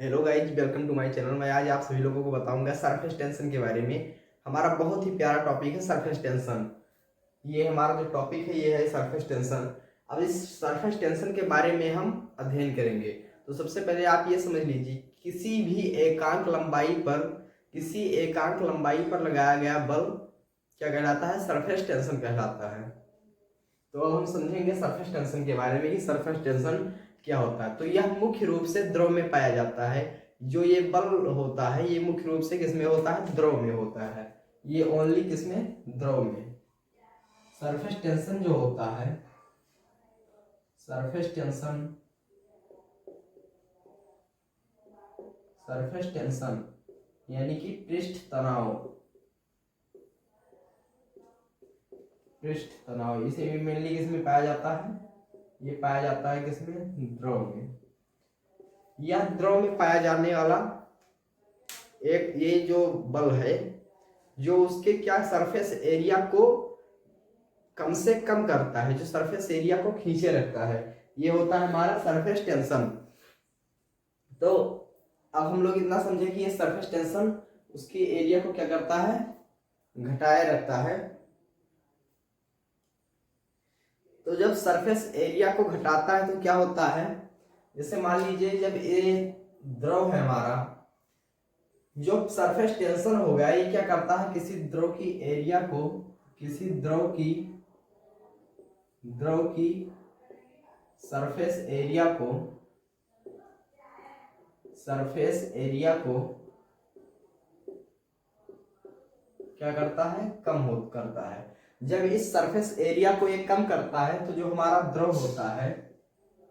Hello guys, welcome to my channel. मैं आज आप सभी लोगों को बताऊंगा सरफेस टेंशन के बारे में। हमारा बहुत ही प्यारा टॉपिक है सरफेस टेंशन। ये हमारा जो टॉपिक है ये है सरफेस टेंशन। अब इस सरफेस टेंशन के बारे में हम अध्ययन करेंगे। तो सबसे पहले आप ये समझ लीजिए, किसी एकांक लंबाई पर लगाया गया बल क्या कहलाता है? सरफेस टेंशन कहलाता है। तो अब हम समझेंगे सरफेस टेंशन के बारे में कि सरफेस टेंशन क्या होता है। तो यह मुख्य रूप से द्रव में पाया जाता है। जो ये बल होता है ये मुख्य रूप से किसमें होता है? द्रव में होता है। ये ओनली किसमें? द्रव में। सरफेस टेंशन जो होता है, सरफेस टेंशन सरफेस टेंशन यानी कि पृष्ठ तनाव इसे मेनली किसमें पाया जाता है? ये पाया जाता है किसमें? द्रव में। यह द्रव में पाया जाने वाला एक ये जो बल है, जो उसके क्या सरफेस एरिया को कम से कम करता है, जो सरफेस एरिया को खींचे रखता है, ये होता है हमारा सरफेस टेंशन। तो अब हम लोग इतना समझे कि ये सरफेस टेंशन उसकी एरिया को क्या करता है? घटाए रखता है। तो जब सरफेस एरिया को घटाता है तो क्या होता है? जैसे मान लीजिए जब ये द्रव है हमारा, जो सरफेस टेंशन हो गया ये क्या करता है? किसी द्रव की एरिया को, किसी द्रव की सरफेस एरिया को क्या करता है? करता है। जब इस सरफेस एरिया को ये कम करता है तो जो हमारा द्रव होता है,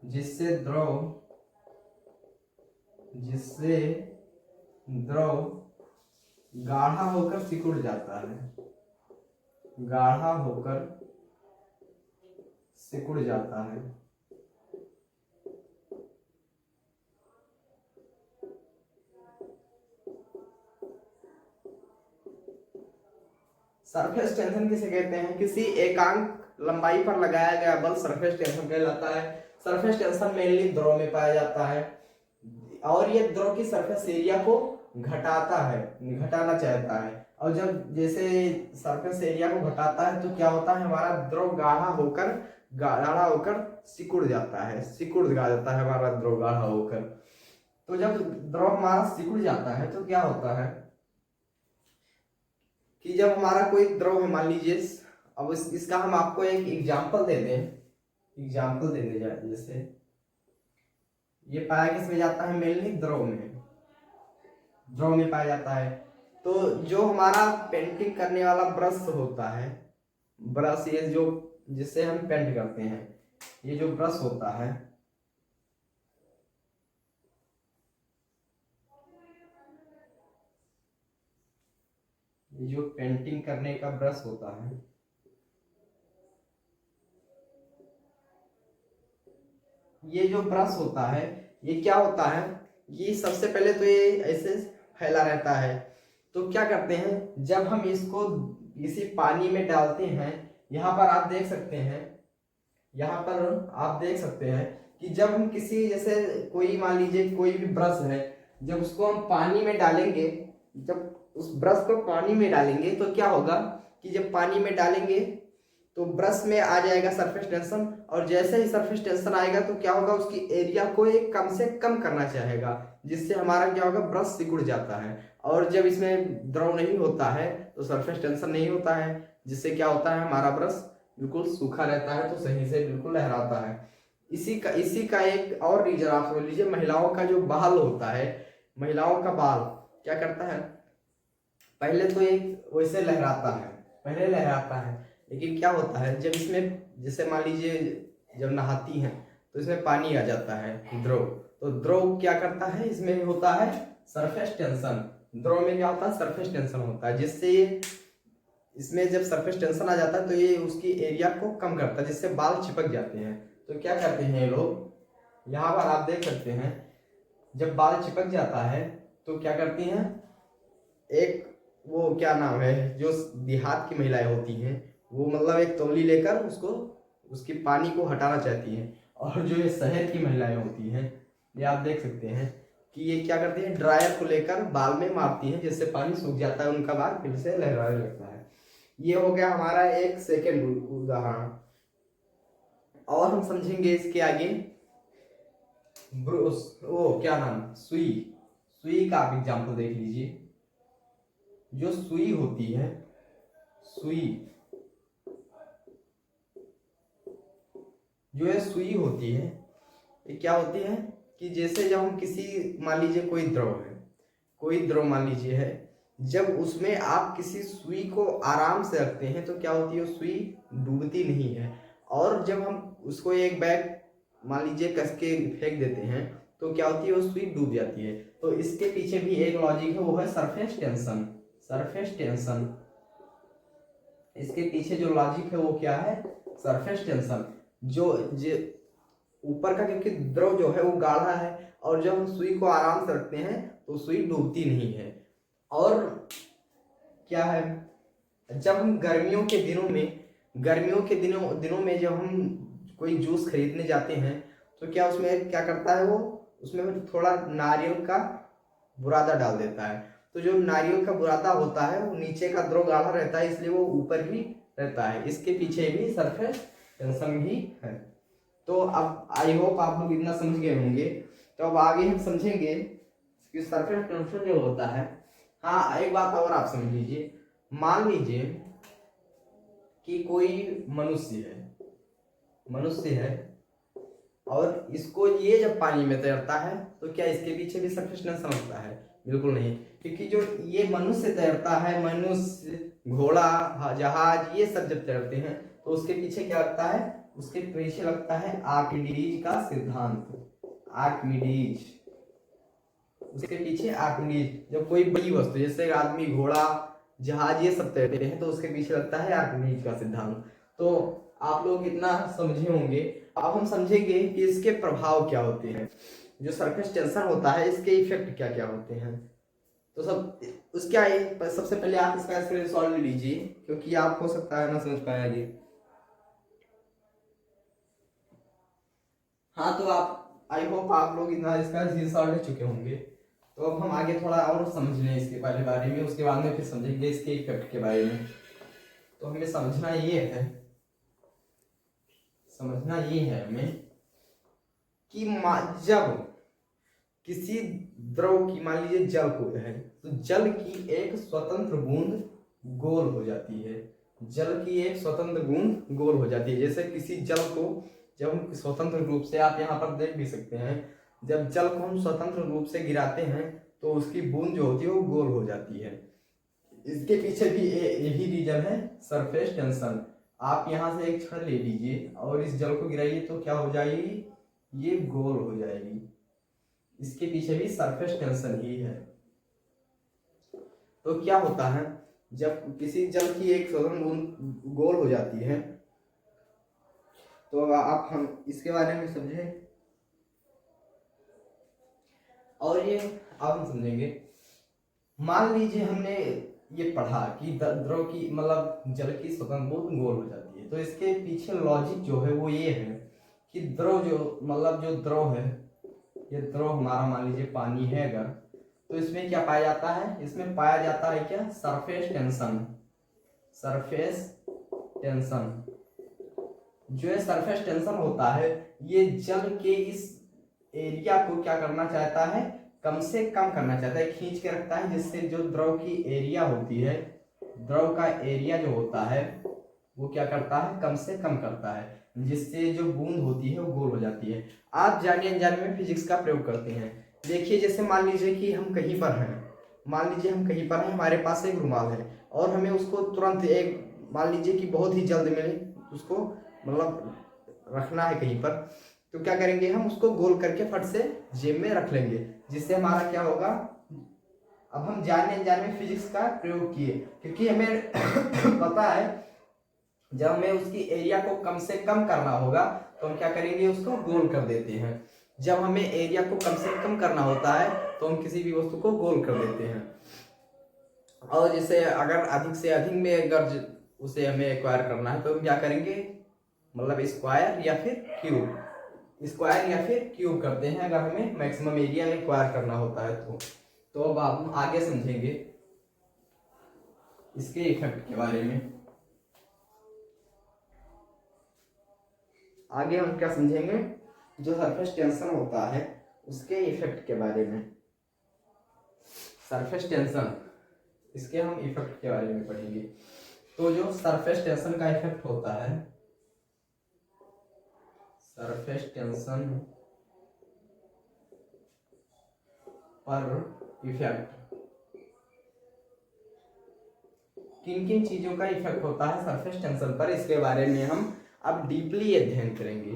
जिससे द्रव गाढ़ा होकर सिकुड़ जाता है, गाढ़ा होकर सिकुड़ जाता है। सरफेस टेंशन किसे कहते हैं? किसी एकांक लंबाई पर लगाया गया बल सरफेस टेंशन कहलाता है। सरफेस टेंशन मेनली द्रव में पाया जाता है और ये द्रव की सरफेस एरिया को घटाना चाहता है। और जब जैसे सरफेस एरिया को घटाता है तो क्या होता है? हमारा द्रव गाढ़ा होकर सिकुड़ जाता है, हमारा द्रव गाढ़ा होकर। तो जब द्रव हमारा सिकुड़ जाता है तो क्या होता है कि जब हमारा कोई द्रव है, मान लीजिए, अब इसका हम आपको एक एग्जांपल दे दें। जैसे ये पाया किसमें जाता है? मेनली द्रव में पाया जाता है। तो जो हमारा पेंटिंग करने वाला ब्रश होता है, ये जो जिससे हम पेंट करते हैं, ये जो ब्रश होता है, ये जो पेंटिंग करने का ब्रश होता है, ये जो ब्रश होता है ये क्या होता है? ये सबसे पहले तो ये ऐसे फैला रहता है। तो क्या करते हैं, जब हम इसको किसी पानी में डालते हैं, यहाँ पर आप देख सकते हैं कि जब हम किसी, जैसे कोई मान लीजिए कोई भी ब्रश है, जब उसको हम पानी में डालेंगे, जब उस ब्रश को पानी में डालेंगे तो क्या होगा कि जब पानी में डालेंगे तो ब्रश में आ जाएगा सरफेस टेंशन। और जैसे ही सरफेस टेंशन आएगा तो क्या होगा? उसकी एरिया को एक कम से कम करना चाहेगा, जिससे हमारा क्या होगा? ब्रश सिकुड़ जाता है। और जब इसमें द्रव नहीं होता है तो सरफेस टेंशन नहीं होता है, जिससे क्या होता है? हमारा ब्रश बिल्कुल सूखा रहता है, तो सही से बिल्कुल लहराता है। इसी का एक और रीजन आप समझ लीजिए, महिलाओं का जो बाल होता है, महिलाओं का बाल क्या करता है? पहले तो एक वैसे लहराता है, लेकिन क्या होता है जब इसमें, जैसे मान लीजिए जब नहाती हैं तो इसमें पानी आ जाता है, द्रव। तो द्रव क्या करता है? इसमें होता है सरफेस टेंशन। द्रव में क्या होता है? सरफेस टेंशन होता है, जिससे ये इसमें जब सरफेस टेंशन आ जाता है तो ये उसकी एरिया को कम करता है, जिससे बाल चिपक जाते हैं। तो क्या करते हैं ये लोग, यहाँ पर आप देख सकते हैं, जब बाल चिपक जाता है तो क्या करती हैं, एक वो क्या नाम है, जो देहात की महिलाएं होती हैं, वो मतलब एक तौली लेकर उसको, उसकी पानी को हटाना चाहती हैं। और जो ये शहर की महिलाएं होती हैं, ये आप देख सकते हैं कि ये क्या करती है, ड्रायर को लेकर बाल में मारती है, जिससे पानी सूख जाता है, उनका बाल फिर से लहराने लगता है। ये हो गया हमारा एक सेकेंड उदाहरण। और हम समझेंगे इसके आगे ब्रूस, ओ क्या नाम, सुई। सुई का आप एग्जाम्पल देख लीजिए। जो सुई होती है, सुई, जो है सुई होती है, ये क्या होती है कि जैसे जब हम किसी, मान लीजिए कोई द्रव है, कोई द्रव मान लीजिए है, जब उसमें आप किसी सुई को आराम से रखते हैं तो क्या होती है, वो सुई डूबती नहीं है। और जब हम उसको एक बैग मान लीजिए कस के फेंक देते हैं तो क्या होती है, वो सुई डूब जाती है। तो इसके पीछे भी एक लॉजिक है, वो है सरफेस टेंशन। सरफेस टेंशन, इसके पीछे जो लॉजिक है वो क्या है, सरफेस टेंशन। जो ऊपर का, क्योंकि द्रव जो है वो गाढ़ा है, और जब हम सुई को आराम से रखते हैं तो सुई डूबती नहीं है। और क्या है, जब हम गर्मियों के दिनों में, दिनों में जब हम कोई जूस खरीदने जाते हैं तो क्या उसमें क्या करता है, वो उसमें थोड़ा नारियल का बुरादा डाल देता है। तो जो नारियल का बुरादा होता है वो नीचे का द्रव गाढ़ा रहता है, इसलिए वो ऊपर ही रहता है। इसके पीछे भी सरफेस टेंशन ही है। तो अब आई होप आप लोग इतना समझ गए होंगे। तो अब आगे हम समझेंगे कि सरफेस टेंशन जो होता है। हाँ, एक बात और आप समझ लीजिए। मान लीजिए कि कोई मनुष्य है और इसको, ये जब पानी में तैरता है तो क्या इसके पीछे भी सरफेस टेंशन होता है? बिल्कुल नहीं, क्योंकि जो ये मनुष्य तैरता है, मनुष्य, घोड़ा, जहाज, ये सब जब तैरते हैं तो उसके पीछे क्या लगता है, उसके पीछे लगता है आर्किमिडीज का सिद्धांत। आर्किमिडीज, उसके पीछे आर्किमिडीज। जब कोई बड़ी वस्तु जैसे आदमी, घोड़ा, जहाज, ये सब तैरते हैं तो उसके पीछे लगता है आर्किमिडीज का सिद्धांत। तो आप लोग इतना समझे होंगे। अब हम समझेंगे कि इसके प्रभाव क्या होते हैं। जो सरफेस टेंशन होता है, इसके इफेक्ट क्या क्या होते हैं। तो सबसे पहले आप इसका स्क्रीनशॉट ले लीजिए, क्योंकि आप हो सकता है ना समझ पाया ये। हाँ, तो आप, आई होप आप लोग इतना इसका स्क्रीनशॉट ले चुके होंगे। तो अब हम आगे थोड़ा और समझ लें इसके पहले बारे में, उसके बाद में फिर समझेंगे इसके इफेक्ट के बारे में। तो हमें समझना ये है हमें कि जब किसी द्रव की, मान लीजिए जल को है, तो जल की एक स्वतंत्र बूंद गोल हो जाती है। जल की एक स्वतंत्र बूंद गोल हो जाती है। जैसे किसी जल को जब हम स्वतंत्र रूप से, आप यहाँ पर देख भी सकते हैं, जब जल को हम स्वतंत्र रूप से गिराते हैं तो उसकी बूंद जो होती है वो गोल हो जाती है। इसके पीछे भी यही रीजन है, सरफेस टेंशन। आप यहाँ से एक छड़ ले लीजिए और इस जल को गिराइए तो क्या हो जाएगी, ये गोल हो जाएगी। इसके पीछे भी सरफेस टेंशन ही है। तो क्या होता है, जब किसी जल की एक स्वतंत्र बूंद गोल हो जाती है तो आप हम इसके बारे में समझें, और ये अब हम समझेंगे। मान लीजिए हमने ये पढ़ा कि द्रव की, मतलब जल की स्वतंत्र बूंद गोल हो जाती है। तो इसके पीछे लॉजिक जो है वो ये है कि द्रव जो, मतलब जो द्रव है, ये द्रव हमारा मान लीजिए पानी है अगर, तो इसमें क्या पाया जाता है, इसमें पाया जाता है क्या, सरफेस टेंशन। सरफेस टेंशन जो है, सरफेस टेंशन होता है, ये जल के इस एरिया को क्या करना चाहता है, कम से कम करना चाहता है, खींच के रखता है, जिससे जो द्रव की एरिया होती है, द्रव का एरिया जो होता है वो क्या करता है, कम से कम करता है, जिससे जो बूंद होती है वो गोल हो जाती है। आप जाने अनजाने में फिजिक्स का प्रयोग करते हैं। देखिए, जैसे मान लीजिए कि हम कहीं पर हैं, हमारे पास एक रुमाल है और हमें उसको तुरंत, एक मान लीजिए कि बहुत ही जल्द में उसको, मतलब रखना है कहीं पर, तो क्या करेंगे, हम उसको गोल करके फट से जेब में रख लेंगे, जिससे हमारा क्या होगा, अब हम जाने अनजाने में फिजिक्स का प्रयोग किए, क्योंकि हमें पता है जब हमें उसकी एरिया को कम से कम करना होगा तो हम क्या करेंगे, उसको गोल कर देते हैं। जब हमें एरिया को कम से कम करना होता है तो हम किसी भी वस्तु को गोल कर देते हैं। और जैसे अगर अधिक से अधिक में अगर उसे हमें एक्वायर करना है तो हम क्या करेंगे, मतलब स्क्वायर या फिर क्यूब। स्क्वायर या फिर क्यूब करते हैं अगर हमें मैक्सिमम एरिया एक्वायर करना होता है तो अब आप आगे समझेंगे इसके इफेक्ट के बारे में। आगे हम क्या समझेंगे, जो सरफेस टेंशन होता है उसके इफेक्ट के बारे में। सरफेस टेंशन, इसके हम इफेक्ट के बारे में पढ़ेंगे। तो जो सरफेस टेंशन का इफेक्ट होता है, सरफेस टेंशन पर इफेक्ट, किन किन चीजों का इफेक्ट होता है सरफेस टेंशन पर, इसके बारे में हम अब डीपली अध्ययन करेंगे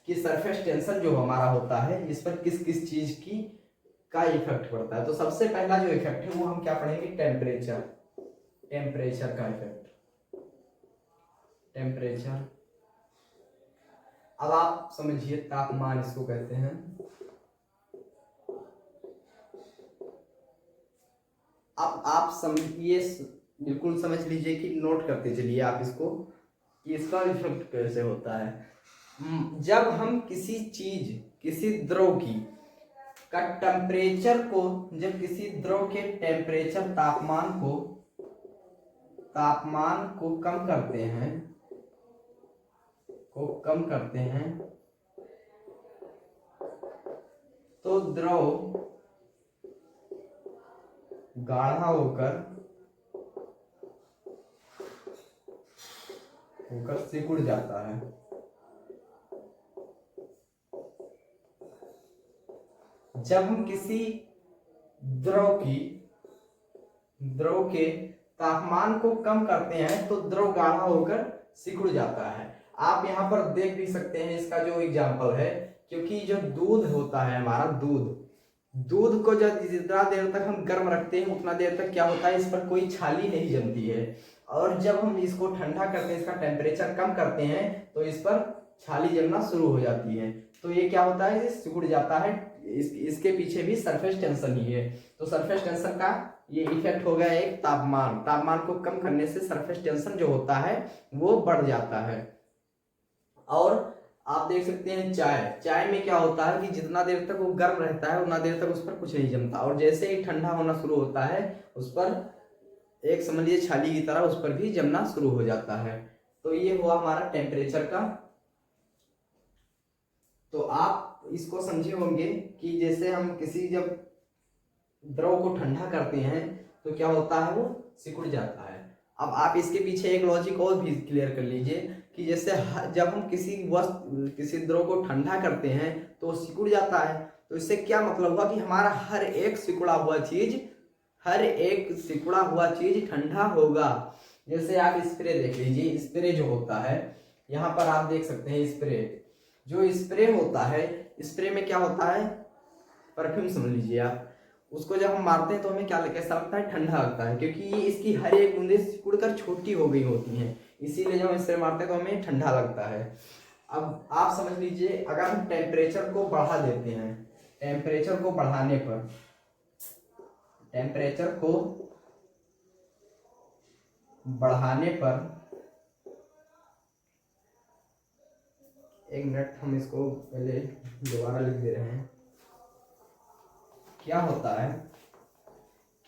कि सरफेस टेंशन जो हमारा होता है इस पर किस किस चीज की का इफेक्ट पड़ता है। तो सबसे पहला जो इफेक्ट है वो हम क्या पढ़ेंगे, टेम्परेचर, टेम्परेचर का इफेक्ट, टेम्परेचर। अब आप समझिए तापमान इसको कहते हैं। अब आप समझिए, बिल्कुल समझ लीजिए कि नोट करते चलिए आप इसको कि इसका इफेक्ट कैसे होता है। जब हम किसी चीज, किसी द्रव की का टेम्परेचर को, जब किसी द्रव के टेम्परेचर तापमान को कम करते हैं, तो द्रव गाढ़ा होकर सिकुड़ जाता है। जब हम किसी द्रव के तापमान को कम करते हैं तो द्रव गाढ़ा होकर सिकुड़ जाता है। आप यहाँ पर देख भी सकते हैं इसका जो एग्जाम्पल है, क्योंकि जो दूध होता है हमारा, दूध को जब जितना देर तक हम गर्म रखते हैं उतना देर तक क्या होता है, इस पर कोई छाली नहीं जमती है। और जब हम इसको ठंडा करते हैं, इसका टेम्परेचर कम करते हैं तो इस पर छाली जमना शुरू हो जाती है। तो ये क्या होता है, ये सिकुड़ जाता है। इसके पीछे भी सरफेस टेंशन ही है। तो सरफेस टेंशन का ये इफेक्ट हो गया एक तापमान को कम करने से सरफेस टेंशन जो होता है वो बढ़ जाता है। और आप देख सकते हैं चाय में क्या होता है कि जितना देर तक वो गर्म रहता है उतना देर तक उस पर कुछ नहीं जमता, और जैसे ही ठंडा होना शुरू होता है उस पर एक समझ लीजिए छाली की तरह उस पर भी जमना शुरू हो जाता है। तो ये हुआ हमारा टेम्परेचर का। तो आप इसको समझे होंगे कि जैसे हम किसी जब द्रव को ठंडा करते हैं तो क्या होता है, वो सिकुड़ जाता है। अब आप इसके पीछे एक लॉजिक और भी क्लियर कर लीजिए कि जैसे जब हम किसी द्रव को ठंडा करते हैं तो वो सिकुड़ जाता है। तो इससे क्या मतलब हुआ कि हमारा हर एक सिकुड़ा हुआ चीज ठंडा होगा। जैसे आप स्प्रे देख लीजिए, स्प्रे जो होता है यहाँ पर आप देख सकते हैं, स्प्रे होता है, स्प्रे में क्या होता है, परफ्यूम समझ लीजिए आप। उसको जब हम मारते हैं तो हमें क्या कैसा लगता है, ठंडा लगता है, क्योंकि ये इसकी हर एक बूंदे सिकुड़कर छोटी हो गई होती हैं, इसीलिए जब हम स्प्रे मारते हैं तो हमें ठंडा लगता है। अब आप समझ लीजिए अगर हम टेम्परेचर को बढ़ा देते हैं, टेम्परेचर को बढ़ाने पर एक मिनट, हम इसको पहले दोबारा लिख दे रहे हैं। क्या होता है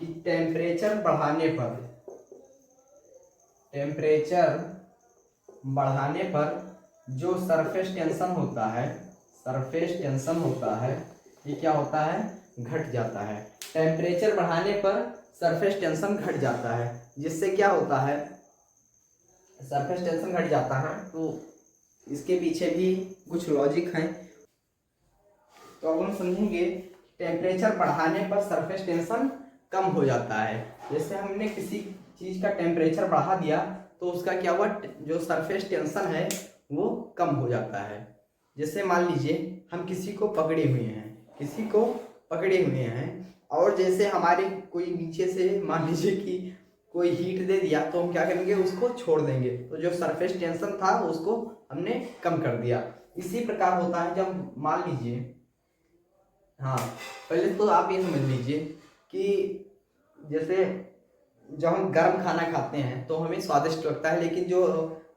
कि टेम्परेचर बढ़ाने पर जो सरफेस टेंशन होता है ये क्या होता है, घट जाता है। टेम्परेचर बढ़ाने पर सरफेस टेंशन घट जाता है, जिससे क्या होता है, सरफेस टेंशन घट जाता है। तो इसके पीछे भी कुछ लॉजिक हैं। तो अब हम समझेंगे टेम्परेचर बढ़ाने पर सरफेस टेंशन कम हो जाता है। जैसे हमने किसी चीज का टेम्परेचर बढ़ा दिया तो उसका क्या हुआ, जो सरफेस टेंशन है वो कम हो जाता है। जैसे मान लीजिए हम किसी को पकड़े हुए हैं और जैसे हमारे कोई नीचे से मान लीजिए कि कोई हीट दे दिया तो हम क्या करेंगे, उसको छोड़ देंगे। तो जो सरफेस टेंशन था उसको हमने कम कर दिया। इसी प्रकार होता है जब मान लीजिए, हाँ पहले तो आप ये समझ लीजिए कि जैसे जब हम गर्म खाना खाते हैं तो हमें स्वादिष्ट लगता है, लेकिन जो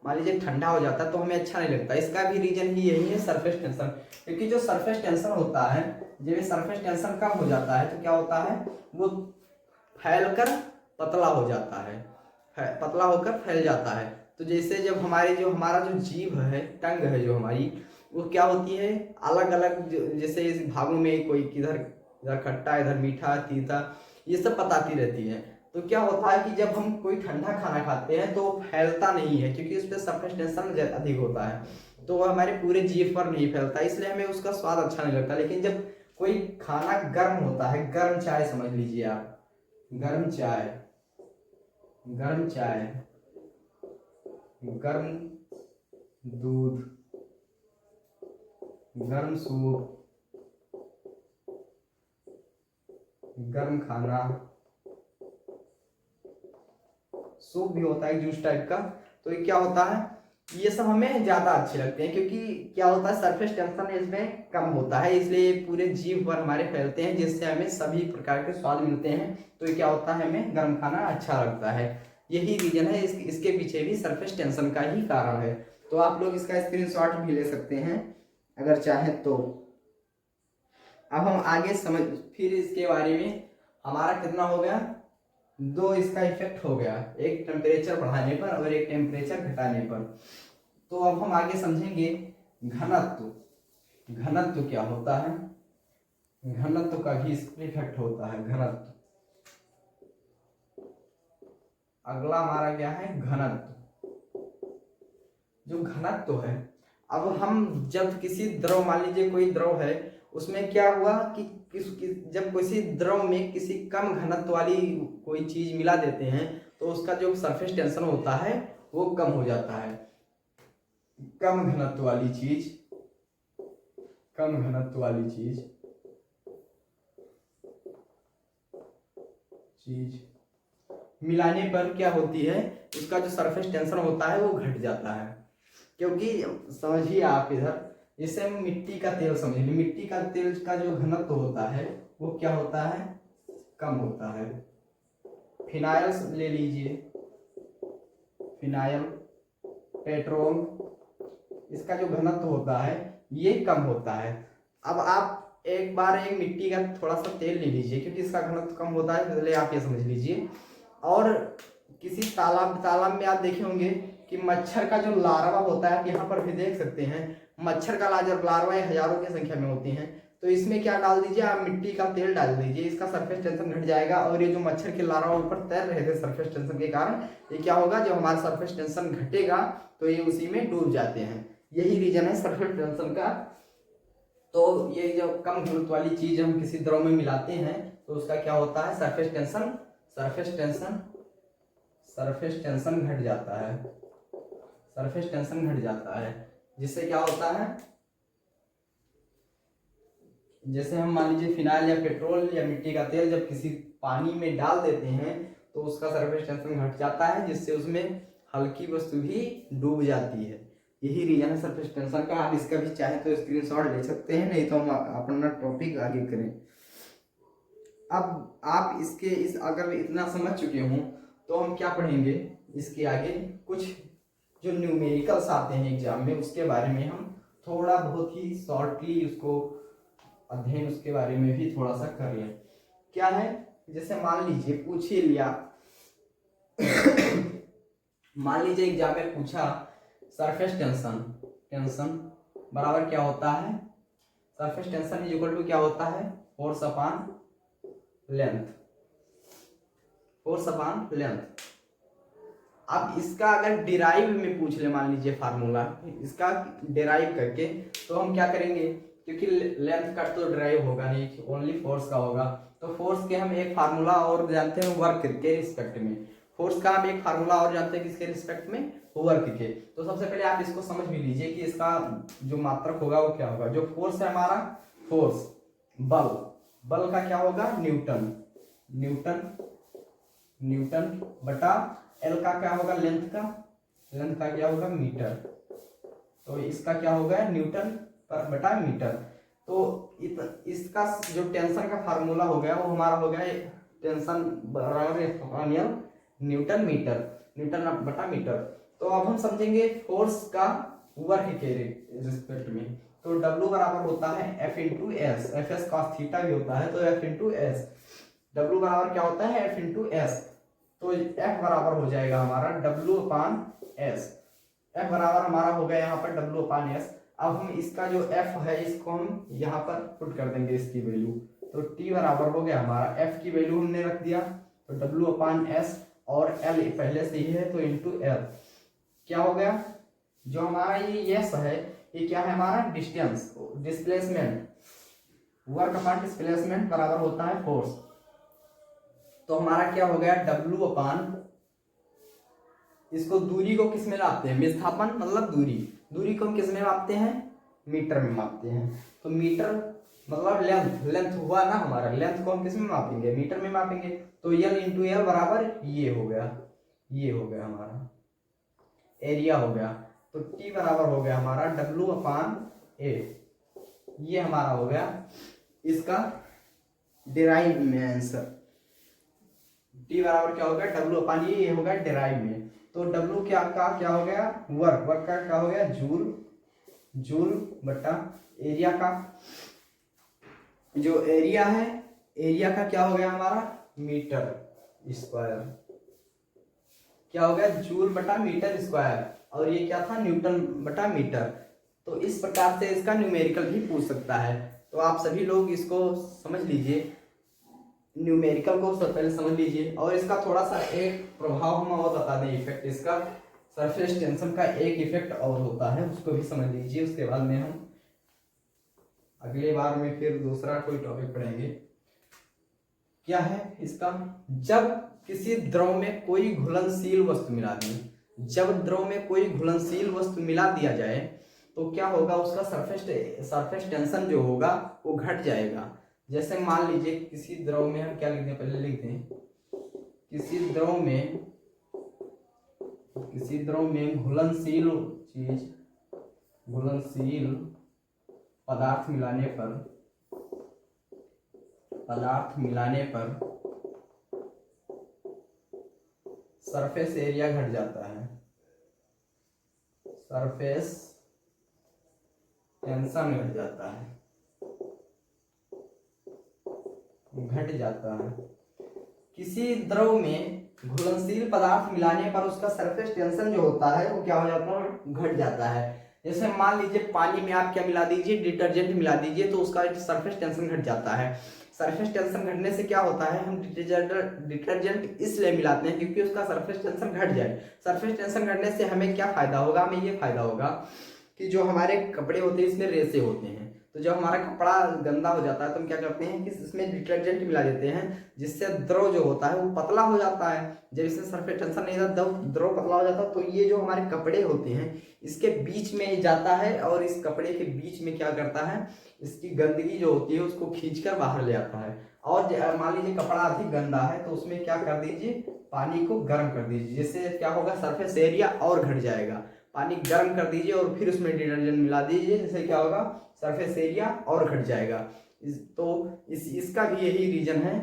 मान लीजिए ठंडा हो जाता है तो हमें अच्छा नहीं लगता। इसका भी रीजन ही यही है, सरफेस टेंशन। क्योंकि जो सरफेस टेंशन होता है, जब ये सरफेस टेंशन कम हो जाता है तो क्या होता है, वो फैलकर पतला हो जाता है, पतला होकर फैल जाता है। तो जैसे जब हमारा जो जीभ है, टंग है जो हमारी, वो क्या होती है, अलग अलग जैसे इस भागों में, कोई किधर इधर खट्टा, इधर मीठा, तीता, ये सब बताती रहती है। तो क्या होता है कि जब हम कोई ठंडा खाना खाते हैं तो फैलता नहीं है, क्योंकि उस पर सरफेस टेंशन अधिक होता है, तो वो हमारे पूरे जीभ पर नहीं फैलता, इसलिए हमें उसका स्वाद अच्छा नहीं लगता। लेकिन जब कोई खाना गर्म होता है, गर्म चाय समझ लीजिए आप, गर्म चाय, गर्म चाय, गर्म दूध, गर्म सूप, गर्म खाना, सूप भी होता है जूस टाइप का, तो ये क्या होता है, ये सब हमें ज्यादा अच्छे लगते हैं, क्योंकि क्या होता है, सरफेस टेंशन इसमें कम होता है, इसलिए पूरे जीभ पर हमारे फैलते हैं, जिससे हमें सभी प्रकार के स्वाद मिलते हैं। तो ये क्या होता है, हमें गर्म खाना अच्छा लगता है। यही रीजन है, इसके पीछे भी सरफेस टेंशन का ही कारण है। तो आप लोग इसका स्क्रीनशॉट भी ले सकते हैं अगर चाहें तो। अब हम आगे समझ, फिर इसके बारे में हमारा कितना हो गया, दो इसका इफेक्ट हो गया, एक टेम्परेचर बढ़ाने पर और एक टेम्परेचर घटाने पर। तो अब हम आगे समझेंगे घनत्व। घनत्व क्या होता है, घनत्व का भी इस पर इफेक्ट होता है, घनत्व। अगला हमारा क्या है, घनत्व। जो घनत्व है, अब हम जब किसी द्रव, मान लीजिए कोई द्रव है, उसमें क्या हुआ कि जब किसी द्रव में किसी कम घनत्व वाली कोई चीज मिला देते हैं, तो उसका जो सरफेस टेंशन होता है वो कम हो जाता है। कम घनत्व वाली चीज, कम घनत्व वाली चीज मिलाने पर क्या होती है, उसका जो सरफेस टेंशन होता है वो घट जाता है। क्योंकि समझिए आप इधर, जैसे हम मिट्टी का तेल समझिए, मिट्टी का तेल का जो घनत्व होता है वो क्या होता है, कम होता है। फिनाइल ले लीजिए, फिनाइल, पेट्रोल, इसका जो घनत्व होता है ये कम होता है। अब आप एक बार एक मिट्टी का थोड़ा सा तेल ले लीजिए, क्योंकि इसका घनत्व कम होता है, पहले आप ये समझ लीजिए। और किसी तालाब में आप देखे होंगे कि मच्छर का जो लार्वा होता है, यहाँ पर भी देख सकते हैं, मच्छर का लार्वा हजारों की संख्या में होती हैं। तो इसमें क्या डाल दीजिए आप, मिट्टी का तेल डाल दीजिए, इसका सरफेस टेंशन घट जाएगा। और ये जो मच्छर के लार्वा ऊपर तैर रहे थे सरफेस टेंशन के कारण, ये क्या होगा, जब हमारा सरफेस टेंशन घटेगा तो ये उसी में डूब जाते हैं। यही रीजन है सरफेस टेंशन का। तो ये जो कम घनत्व वाली चीज हम किसी द्रव में मिलाते हैं तो उसका क्या होता है, surface tension, surface tension, surface tension घट जाता है, सरफेस टेंशन घट जाता है। जिससे क्या होता है, जैसे हम मान लीजिए फिनाइल या पेट्रोल या मिट्टी का तेल जब किसी पानी में डाल देते हैं तो उसका सरफेस टेंशन घट जाता है, जिससे उसमें हल्की वस्तु भी डूब जाती है। यही रीजन है सरफेस टेंशन का। आप इसका भी चाहे तो स्क्रीनशॉट ले सकते हैं, नहीं तो हम अपना टॉपिक आगे करें। अब आप इस अगर इतना समझ चुके हों तो हम क्या पढ़ेंगे, इसके आगे कुछ जो न्यूमेरिकल्स आते हैं एग्जाम में, उसके बारे में हम थोड़ा बहुत ही शॉर्टली उसको अध्ययन, उसके बारे में भी थोड़ा सा कर लें। क्या है, जैसे मान लीजिए पूछ ही लिया मान लीजिए एग्जाम में पूछा सरफेस टेंशन, टेंशन बराबर क्या होता है, surface tension is equal to क्या होता है, force upon length, force upon length. अब इसका अगर डिराइव में पूछ ले, मान लीजिए फार्मूला, इसका डिराइव करके, तो हम क्या करेंगे, क्योंकि लेंथ का तो डिराइव होगा नहीं, ओनली फोर्स का होगा। तो फोर्स के हम एक फार्मूला और जानते हैं, वर्क के रिस्पेक्ट में। फोर्स का हम एक फार्मूला और जानते हैं किसके रिस्पेक्ट में, वर्क के। तो सबसे पहले आप इसको समझ भी लीजिए कि इसका जो मात्रक होगा वो क्या होगा। जो फोर्स है हमारा, फोर्स बल, बल का क्या होगा, न्यूटन, न्यूटन, न्यूटन बटा एल का क्या होगा, लेंथ का, लेंथ का क्या होगा, मीटर। तो इसका क्या होगा, न्यूटन पर बटा मीटर। तो इसका जो टेंशन का फार्मूला हो गया वो हमारा हो गया टेंशन बराबर न्यूटन मीटर, न्यूटन बटा मीटर। तो अब हम समझेंगे फोर्स का वर्क के रिस्पेक्ट में। तो W बराबर होता है F into S, F S cos theta भी होता है, तो F इंटू एस। W बराबर क्या होता है F इंटू एस, तो F बराबर हो जाएगा हमारा W अपान एस। F बराबर हमारा हो गया यहाँ पर W अपान एस। अब हम इसका जो F है इसको हम यहाँ पर पुट कर देंगे इसकी वैल्यू, तो T बराबर हो गया हमारा F की वैल्यू हमने रख दिया, तो W अपान एस और L पहले से ही है तो इंटू L क्या हो गया, जो हमारा ये S है ये क्या है हमारा डिस्टेंस, डिस्प्लेसमेंट, वर्क अपान डिस्प्लेसमेंट बराबर होता है फोर्स। तो हमारा क्या हो गया W अपान, इसको दूरी को किस में मापते हैं, विस्थापन मतलब दूरी, दूरी को हम किस में मापते हैं, मीटर में मापते हैं। तो मीटर मतलब लेंथ, लेंथ हुआ ना हमारा, लेंथ को हम किस में मापेंगे, मीटर में मापेंगे। तो L इंटू एल बराबर ये हो गया, ये हो गया हमारा एरिया हो गया। तो T बराबर हो गया हमारा W अपान ए, ये हमारा हो गया इसका डिराइव में आंसर। T बराबर क्या हो गया W अपान ये हो गया डिराइव में। तो W क्या हो गया वर्क, वर्क का क्या हो गया जूल, जूल बटा एरिया का, जो एरिया है एरिया का क्या हो गया हमारा मीटर स्क्वायर, क्या हो गया जूल बटा मीटर स्क्वायर, और ये क्या था न्यूटन बटा मीटर। तो इस प्रकार से इसका न्यूमेरिकल भी पूछ सकता है। तो आप सभी लोग इसको समझ लीजिए, न्यूमेरिकल को पहले समझ लीजिए। और इसका थोड़ा सा एक प्रभाव हम और बता दें, इफेक्ट इसका, सरफेस टेंशन का एक इफेक्ट और होता है, उसको भी समझ लीजिए। उसके बाद में हम अगले बार में फिर दूसरा कोई टॉपिक पढ़ेंगे। क्या है इसका, जब किसी द्रव में कोई घुलनशील वस्तु मिला दी, जब द्रव में कोई घुलनशील वस्तु मिला दिया जाए तो क्या होगा, उसका सरफेस टेंशन जो होगा वो घट जाएगा। जैसे मान लीजिए किसी द्रव में, हम क्या लिखते हैं पहले लिखते हैं, किसी द्रव में घुलनशील चीज, घुलनशील पदार्थ मिलाने पर सरफेस एरिया घट जाता है, सरफेस टेंशन घट जाता है, घट जाता है। किसी द्रव में घुलनशील पदार्थ मिलाने पर उसका सरफेस टेंशन जो होता है वो क्या हो जाता है, घट जाता है। जैसे मान लीजिए पानी में आप क्या मिला दीजिए, डिटर्जेंट मिला दीजिए, तो उसका सरफेस टेंशन घट जाता है। सरफेस टेंशन घटने से क्या होता है, हम डिटर्जेंट इसलिए मिलाते हैं क्योंकि उसका सरफेस टेंशन घट जाए। सरफेस टेंशन घटने से हमें क्या फायदा होगा, हमें ये फायदा होगा कि जो हमारे कपड़े होते हैं इसमें रेसे होते हैं, तो जब हमारा कपड़ा गंदा हो जाता है तो हम क्या करते हैं कि इसमें डिटर्जेंट मिला देते हैं, जिससे द्रव जो होता है वो पतला हो जाता है। जब इसमें सरफेस टेंशन नहीं रहता द्रव पतला हो जाता है, तो ये जो हमारे कपड़े होते हैं इसके बीच में जाता है और इस कपड़े के बीच में क्या करता है, इसकी गंदगी जो होती है उसको खींचकर बाहर ले आता है। और मान लीजिए कपड़ा अधिक गंदा है तो उसमें क्या कर दीजिए, पानी को गर्म कर दीजिए, जिससे क्या होगा, सरफेस एरिया और घट जाएगा। पानी गर्म कर दीजिए और फिर उसमें डिटर्जेंट मिला दीजिए, जिससे क्या होगा, सरफेस एरिया और घट जाएगा। इसका भी यही रीजन है,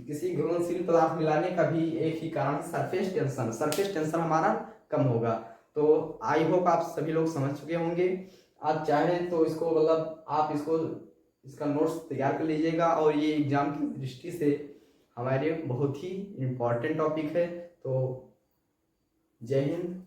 किसी घुलनशील पदार्थ मिलाने का भी एक ही कारण, सरफेस टेंशन हमारा कम होगा। तो आई होप आप सभी लोग समझ चुके होंगे। आप चाहें तो इसको मतलब आप इसका नोट्स तैयार कर लीजिएगा, और ये एग्जाम की दृष्टि से हमारे बहुत ही इम्पोर्टेंट टॉपिक है। तो जय हिंद।